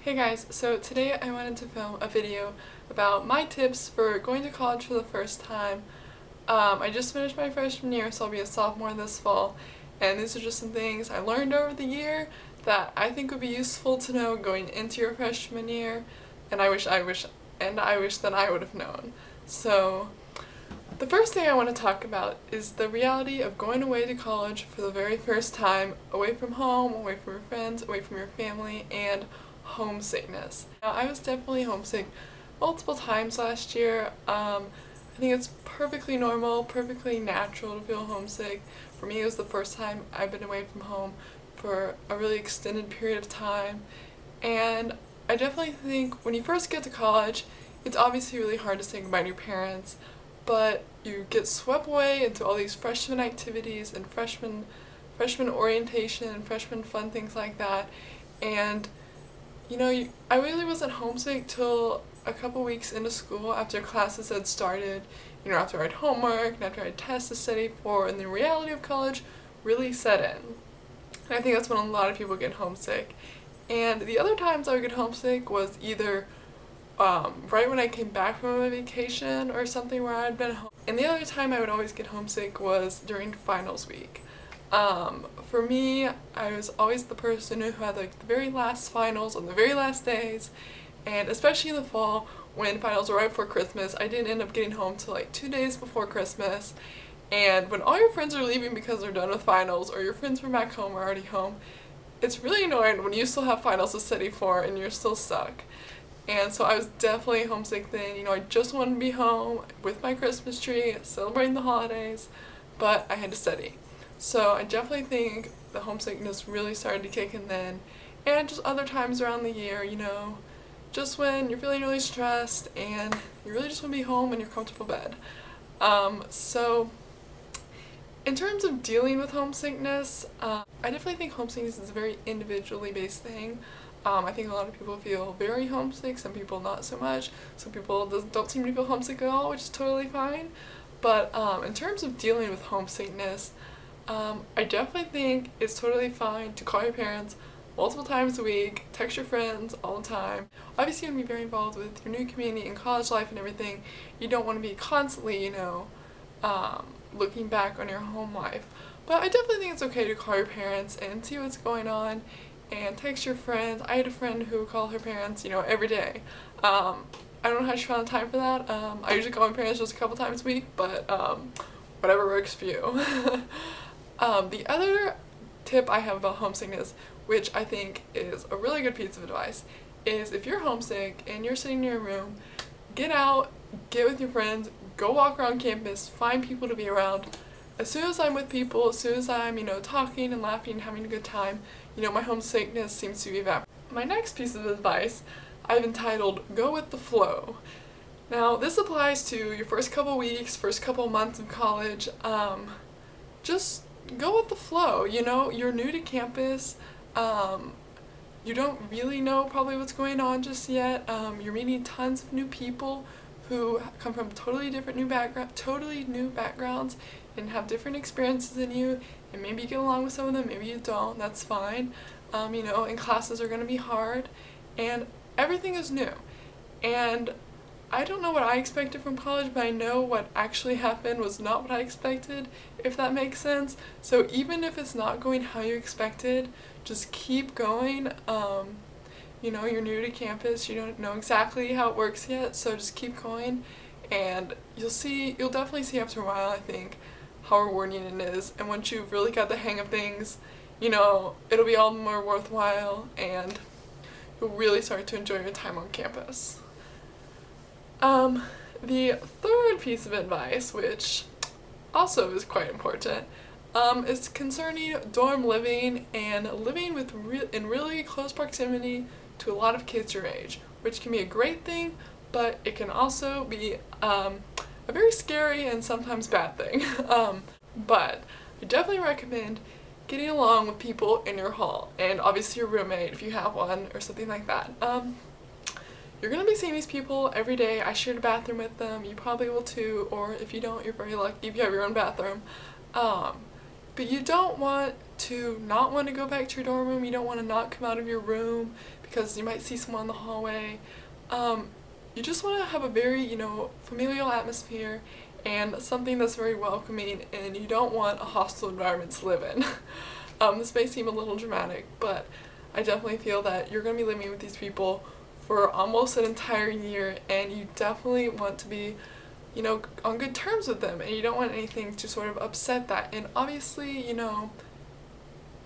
Hey guys, so today I wanted to film a video about my tips for going to college for the first time. I just finished my freshman year, so I'll be a sophomore this fall, and these are just some things I learned over the year that I think would be useful to know going into your freshman year, and I wish that I would have known. So, the first thing I want to talk about is the reality of going away to college for the very first time, away from home, away from your friends, away from your family, and homesickness. Now, I was definitely homesick multiple times last year. I think it's perfectly normal, perfectly natural to feel homesick. For me, it was the first time I've been away from home for a really extended period of time. And I definitely think when you first get to college, it's obviously really hard to say goodbye to your parents, but you get swept away into all these freshman activities and freshman orientation and freshman fun things like that. And I really wasn't homesick till a couple weeks into school after classes had started, after I had homework and after I had tests to study for, and the reality of college really set in. And I think that's when a lot of people get homesick. And the other times I would get homesick was either right when I came back from a vacation or something where I'd been home. And the other time I would always get homesick was during finals week. For me, I was always the person who had the very last finals on the very last days, and especially in the fall when finals were right before Christmas, I didn't end up getting home till 2 days before Christmas. And when all your friends are leaving because they're done with finals, or your friends from back home are already home, it's really annoying when you still have finals to study for and you're still stuck. And so I was definitely homesick then. I just wanted to be home with my Christmas tree, celebrating the holidays, but I had to study. So I definitely think the homesickness really started to kick in then, and just other times around the year, just when you're feeling really stressed and you really just want to be home in your comfortable bed. So in terms of dealing with homesickness, I definitely think homesickness is a very individually based thing. I think a lot of people feel very homesick, some people not so much, some people don't seem to feel homesick at all, which is totally fine. But in terms of dealing with homesickness, I definitely think it's totally fine to call your parents multiple times a week, text your friends all the time. Obviously, you want to be very involved with your new community and college life and everything. You don't want to be constantly, looking back on your home life. But I definitely think it's okay to call your parents and see what's going on and text your friends. I had a friend who would call her parents, every day. I don't know how she found the time for that. I usually call my parents just a couple times a week, but whatever works for you. The other tip I have about homesickness, which I think is a really good piece of advice, is if you're homesick and you're sitting in your room, get out, get with your friends, go walk around campus, find people to be around. As soon as I'm with people, as soon as I'm, talking and laughing and having a good time, my homesickness seems to be evaporating. My next piece of advice I've entitled, Go with the Flow. Now, this applies to your first couple weeks, first couple months of college. Just go with the flow, you're new to campus, you don't really know probably what's going on just yet, you're meeting tons of new people who come from totally new backgrounds and have different experiences than you, and maybe you get along with some of them, maybe you don't, that's fine, and classes are going to be hard, and everything is new, and I don't know what I expected from college, but I know what actually happened was not what I expected, if that makes sense. So even if it's not going how you expected, just keep going. You're new to campus, you don't know exactly how it works yet, so just keep going, and you'll definitely see after a while, I think, how rewarding it is, and once you've really got the hang of things, it'll be all the more worthwhile, and you'll really start to enjoy your time on campus. The third piece of advice, which also is quite important, is concerning dorm living and living in really close proximity to a lot of kids your age, which can be a great thing, but it can also be a very scary and sometimes bad thing. But I definitely recommend getting along with people in your hall, and obviously your roommate if you have one or something like that. You're going to be seeing these people every day. I shared a bathroom with them. You probably will too, or if you don't, you're very lucky if you have your own bathroom. But you don't want to not want to go back to your dorm room. You don't want to not come out of your room because you might see someone in the hallway. You just want to have a very, familial atmosphere and something that's very welcoming, and you don't want a hostile environment to live in. This may seem a little dramatic, but I definitely feel that you're going to be living with these people for almost an entire year, and you definitely want to be, on good terms with them, and you don't want anything to sort of upset that. And obviously,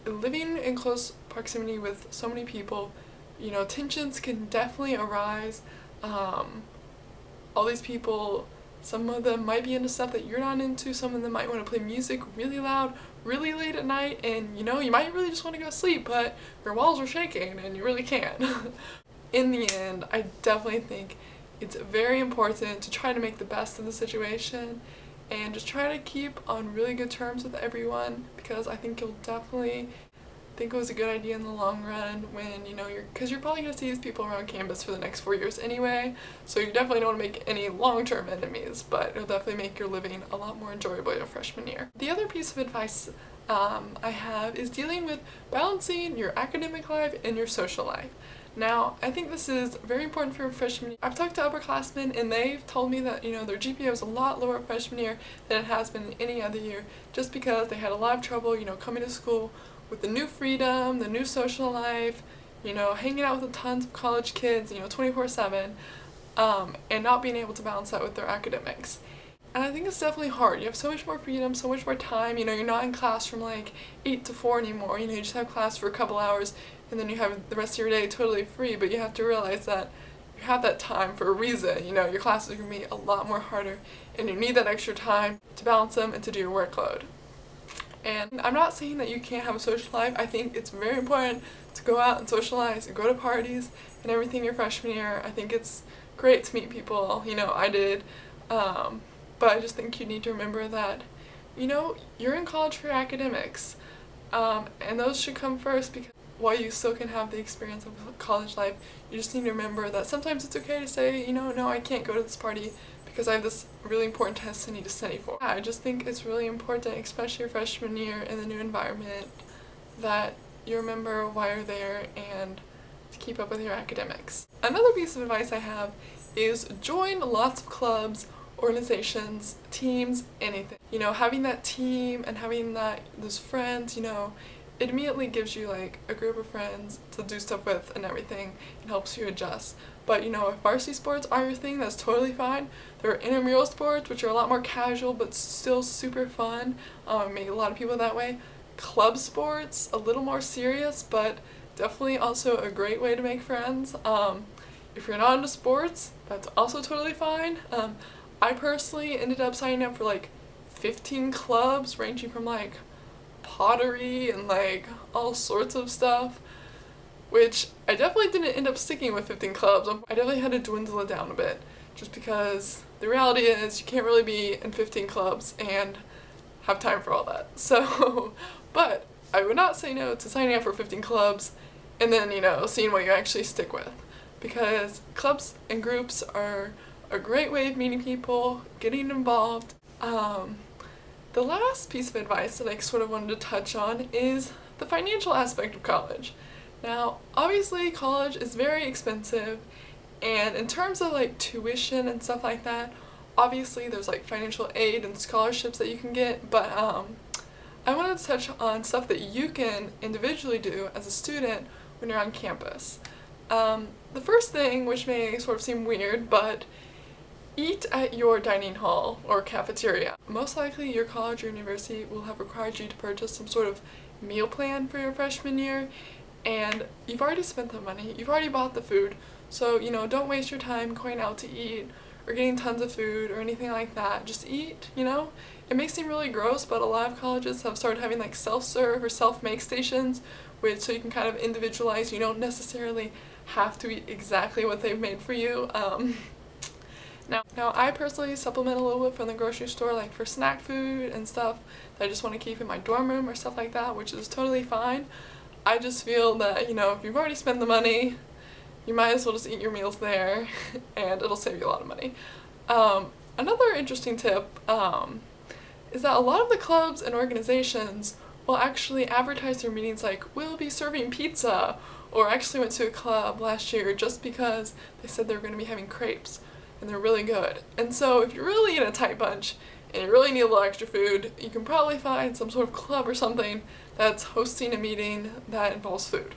living in close proximity with so many people, tensions can definitely arise. All these people, some of them might be into stuff that you're not into, some of them might want to play music really loud, really late at night, and you might really just want to go to sleep, but your walls are shaking and you really can't. In the end, I definitely think it's very important to try to make the best of the situation and just try to keep on really good terms with everyone, because I think you'll definitely think it was a good idea in the long run when, because you're probably going to see these people around campus for the next 4 years anyway, so you definitely don't want to make any long-term enemies, but it'll definitely make your living a lot more enjoyable your freshman year. The other piece of advice I have is dealing with balancing your academic life and your social life. Now, I think this is very important for freshman year. I've talked to upperclassmen, and they've told me that, their GPA was a lot lower freshman year than it has been in any other year, just because they had a lot of trouble, coming to school with the new freedom, the new social life, hanging out with tons of college kids, 24/7, and not being able to balance that with their academics. And I think it's definitely hard. You have so much more freedom, so much more time, you're not in class from 8 to 4 anymore, you just have class for a couple hours, and then you have the rest of your day totally free, but you have to realize that you have that time for a reason, your classes are going to be a lot more harder, and you need that extra time to balance them and to do your workload. And I'm not saying that you can't have a social life. I think it's very important to go out and socialize and go to parties and everything your freshman year. I think it's great to meet people, I did, but I just think you need to remember that, you're in college for your academics, and those should come first, because while you still can have the experience of college life, you just need to remember that sometimes it's okay to say, no, I can't go to this party because I have this really important test I need to study for. I just think it's really important, especially your freshman year in the new environment, that you remember why you're there and to keep up with your academics. Another piece of advice I have is join lots of clubs, organizations, teams, anything. Having that team and having those friends, it immediately gives you a group of friends to do stuff with and everything, and helps you adjust. But if varsity sports are your thing, that's totally fine. There are intramural sports, which are a lot more casual but still super fun. Meet a lot of people that way. Club sports, a little more serious, but definitely also a great way to make friends. If you're not into sports, that's also totally fine. I personally ended up signing up for 15 clubs, ranging from pottery and all sorts of stuff, which I definitely didn't end up sticking with 15 clubs. I definitely had to dwindle it down a bit, just because the reality is you can't really be in 15 clubs and have time for all that. So, but I would not say no to signing up for 15 clubs and then, seeing what you actually stick with, because clubs and groups are a great way of meeting people, getting involved. The last piece of advice that I sort of wanted to touch on is the financial aspect of college. Now, obviously, college is very expensive, and in terms of tuition and stuff like that, obviously there's financial aid and scholarships that you can get, but I wanted to touch on stuff that you can individually do as a student when you're on campus. The first thing, which may sort of seem weird, but eat at your dining hall or cafeteria. Most likely your college or university will have required you to purchase some sort of meal plan for your freshman year, and you've already spent the money, you've already bought the food, so don't waste your time going out to eat or getting tons of food or anything like that. Just eat, It may seem really gross, but a lot of colleges have started having self-serve or self-make stations, so you can kind of individualize. You don't necessarily have to eat exactly what they've made for you. Now I personally supplement a little bit from the grocery store, for snack food and stuff that I just want to keep in my dorm room or stuff like that, which is totally fine. I just feel that, if you've already spent the money, you might as well just eat your meals there, and it'll save you a lot of money. Another interesting tip is that a lot of the clubs and organizations will actually advertise their meetings we'll be serving pizza, or I actually went to a club last year just because they said they were going to be having crepes and they're really good. And so if you're really in a tight bunch and you really need a little extra food, you can probably find some sort of club or something that's hosting a meeting that involves food.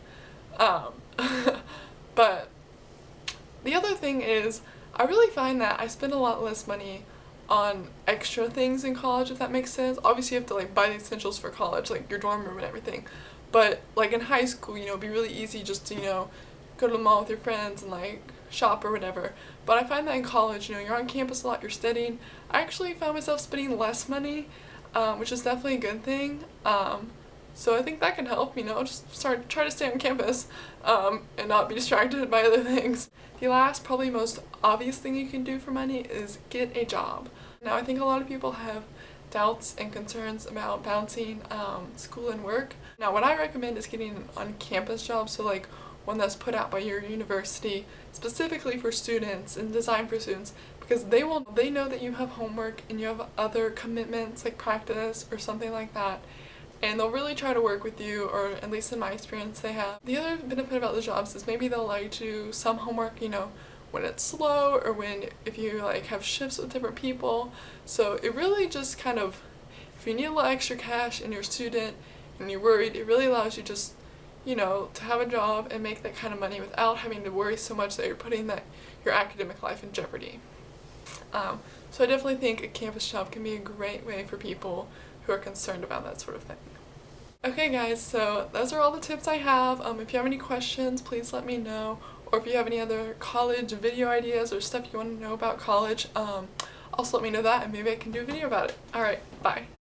But the other thing is, I really find that I spend a lot less money on extra things in college, if that makes sense. Obviously you have to like buy the essentials for college, like your dorm room and everything. But like in high school, it'd be really easy just to, go to the mall with your friends and like shop or whatever. But I find that in college, you're on campus a lot, you're studying. I actually found myself spending less money, which is definitely a good thing. So I think that can help, just try to stay on campus, and not be distracted by other things. The last, probably most obvious thing you can do for money is get a job. Now I think a lot of people have doubts and concerns about balancing school and work. Now what I recommend is getting an on-campus job, so like one that's put out by your university specifically for students and designed for students, because they know that you have homework and you have other commitments like practice or something like that, and they'll really try to work with you, or at least in my experience they have. The other benefit about the jobs is maybe they'll allow you to do some homework, when it's slow, or if you like have shifts with different people. So it really just kind of, if you need a little extra cash and you're a student and you're worried, it really allows you just, to have a job and make that kind of money without having to worry so much that you're putting your academic life in jeopardy. So I definitely think a campus job can be a great way for people who are concerned about that sort of thing. Okay guys, so those are all the tips I have. If you have any questions, please let me know. Or if you have any other college video ideas or stuff you want to know about college, also let me know that and maybe I can do a video about it. Alright, bye.